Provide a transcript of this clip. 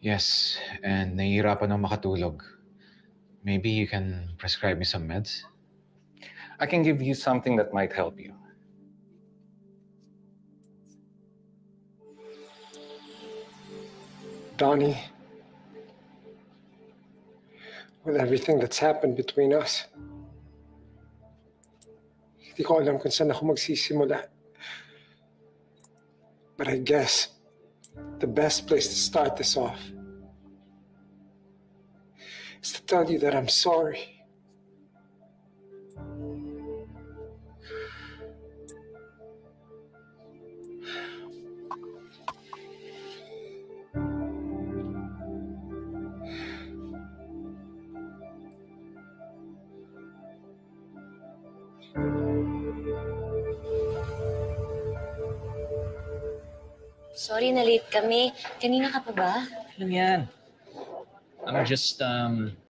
Yes, and nahihirapan akong makatulog. Maybe you can prescribe me some meds? I can give you something that might help you. Donnie, with everything that's happened between us, hindi ko alam kung saan ako magsisimula. But I guess the best place to start this off is to tell you that I'm sorry. Sorry na late kami. Kanina ka pa ba? Alam yan. I'm just